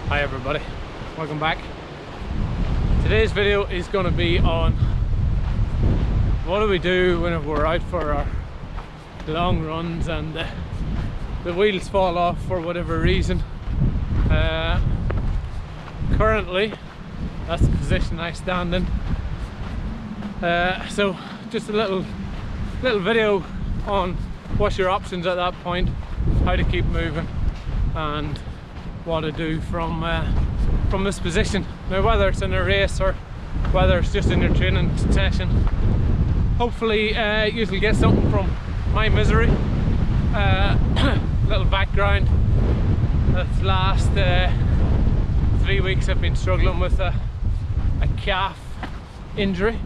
Hi everybody, welcome back. Today's video is going to be on what do we do when we're out for our long runs and the wheels fall off for whatever reason. Currently that's the position I stand in. So just a little video on what's your options at that point, how to keep moving and what to do from this position. Now, whether it's in a race or whether it's just in your training session, hopefully you'll get something from my misery. Little background. This last 3 weeks I've been struggling with a calf injury.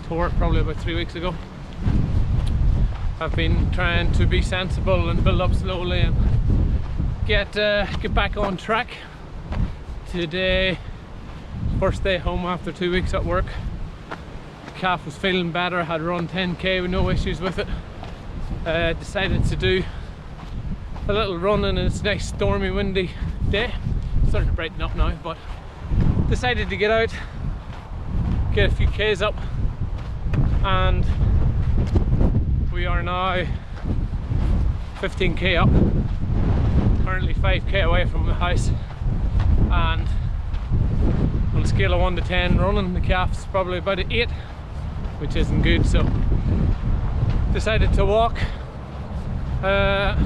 Tore it probably about 3 weeks ago. I've been trying to be sensible and build up slowly and get back on track. Today, first day home after 2 weeks at work. The calf was feeling better, had run 10k with no issues with it. Decided to do a little run in this nice stormy windy day. It's starting to brighten up now, but decided to get out, get a few k's up, and we are now 15k up, currently 5k away from the house, and on a scale of 1 to 10 running, the calf's probably about an 8, which isn't good, so decided to walk the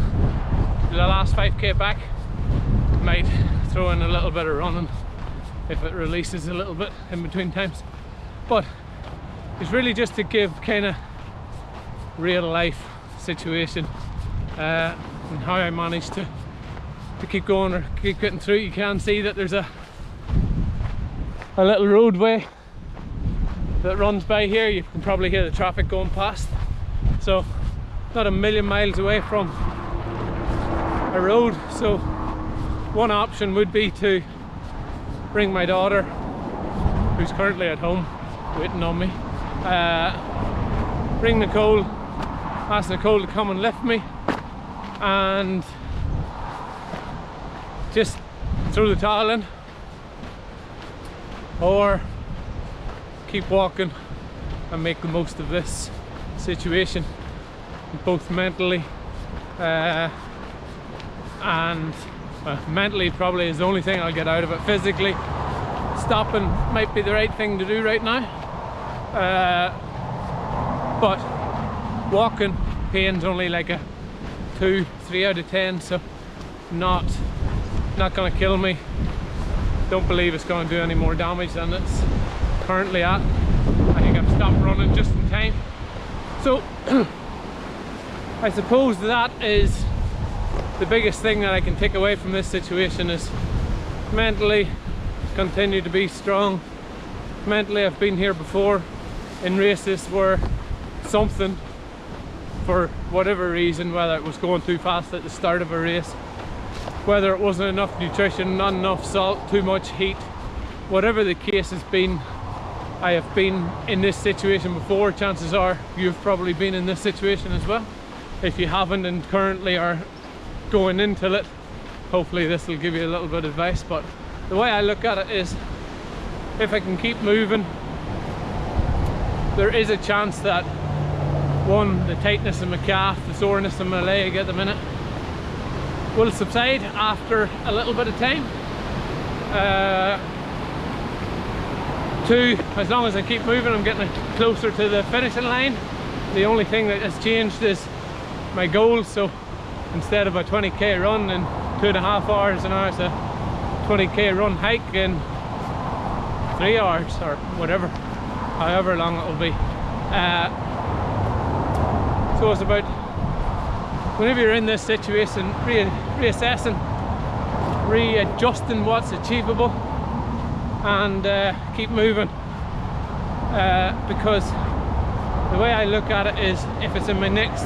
last 5k back. Might throw in a little bit of running if it releases a little bit in between times, but it's really just to give kind of real life situation and how I managed to keep going or keep getting through. You can see that there's a little roadway that runs by here. You can probably hear the traffic going past, so not a million miles away from a road. So one option would be to bring my daughter, who's currently at home waiting on me, bring Nicole, ask Nicole to come and lift me and just throw the towel in, or keep walking and make the most of this situation, both mentally and mentally probably is the only thing I'll get out of it. Physically, stopping might be the right thing to do right now, but walking pain's only like a 2-3 out of 10, so not gonna kill me. Don't believe it's gonna do any more damage than it's currently at. I think I've stopped running just in time. So I suppose that is the biggest thing that I can take away from this situation, is mentally continue to be strong. Mentally, I've been here before in races where something, for whatever reason, whether it was going too fast at the start of a race, whether it wasn't enough nutrition, not enough salt, too much heat, whatever the case has been, I have been in this situation before. Chances are you've probably been in this situation as well. If you haven't and currently are going into it, hopefully this will give you a little bit of advice. But the way I look at it is, if I can keep moving, there is a chance that, one, the tightness in my calf, the soreness in my leg at the minute will subside after a little bit of time. Two, as long as I keep moving, I'm getting closer to the finishing line. The only thing that has changed is my goal. So instead of a 20k run in 2.5 hours, and now it's a 20k run hike in 3 hours or whatever, however long it will be. So it's about, whenever you're in this situation, reassessing, readjusting what's achievable, and keep moving, because the way I look at it is, if it's in my next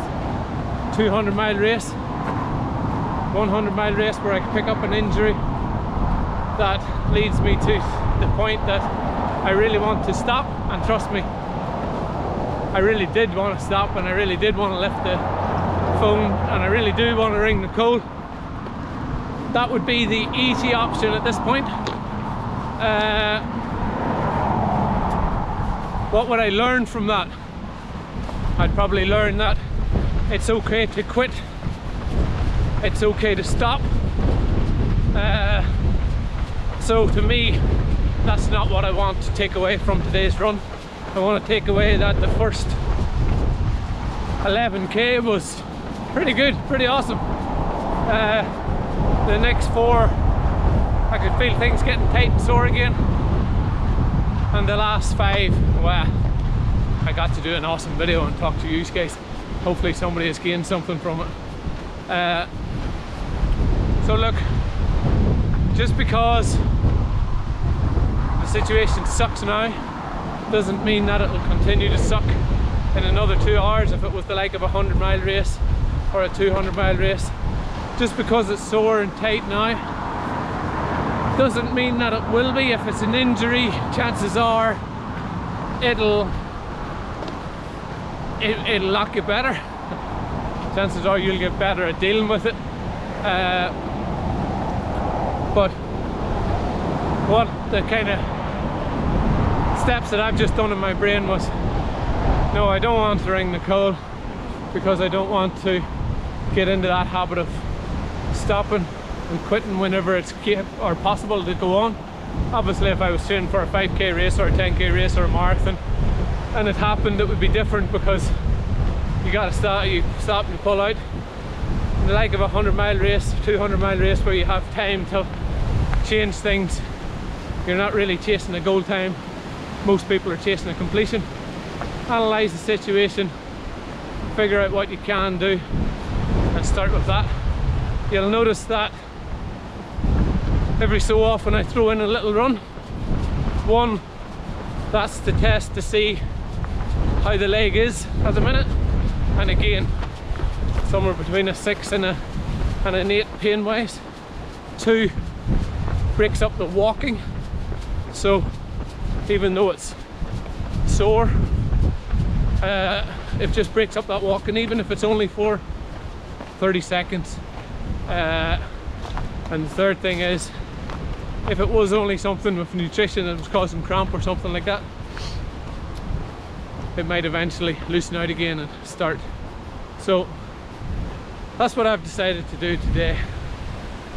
200-mile race, 100-mile race where I can pick up an injury that leads me to the point that I really want to stop, and trust me, I really did want to stop, and I really did want to lift the phone, and I really do want to ring Nicole. that would be the easy option at this point. What would I learn from that? I'd probably learn that it's okay to quit, it's okay to stop. So to me, that's not what I want to take away from today's run. I want to take away that the first 11k was pretty good, pretty awesome. The next 4, I could feel things getting tight and sore again. And the last 5, well, I got to do an awesome video and talk to you guys. Hopefully somebody has gained something from it. So look, just because the situation sucks now doesn't mean that it'll continue to suck in another 2 hours if it was the like of a 100-mile race or a 200-mile race. Just because it's sore and tight now doesn't mean that it will be. If it's an injury, chances are it'll not get better. Chances are you'll get better at dealing with it. But what the kind of steps that I've just done in my brain was, no, I don't want to ring Nicole, because I don't want to get into that habit of stopping and quitting whenever it's or possible to go on. Obviously if I was training for a 5k race or a 10k race or a marathon and it happened, it would be different, because you gotta start, you stop and pull out. In the like of a 100-mile race, 200-mile race, where you have time to change things, you're not really chasing a goal time. Most people are chasing a completion. Analyze the situation, figure out what you can do and start with that. You'll notice that every so often I throw in a little run. One, that's to test to see how the leg is at the minute, and again somewhere between a 6 and an 8 pain wise. 2, breaks up the walking, so even though it's sore, it just breaks up that walking, even if it's only for 30 seconds. And the third thing is, if it was only something with nutrition that was causing cramp or something like that, it might eventually loosen out again and start. So that's what I've decided to do today.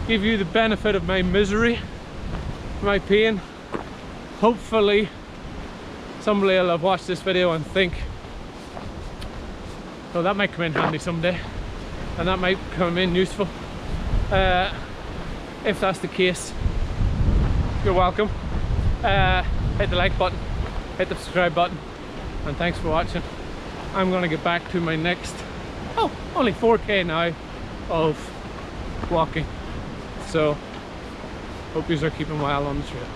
Give you the benefit of my misery, my pain. Hopefully somebody will have watched this video and think, oh, that might come in handy someday, and that might come in useful. If that's the case, you're welcome. Hit the like button, hit the subscribe button, and thanks for watching. I'm gonna get back to my next, only 4k now of walking. So hope you are keeping well on the trail.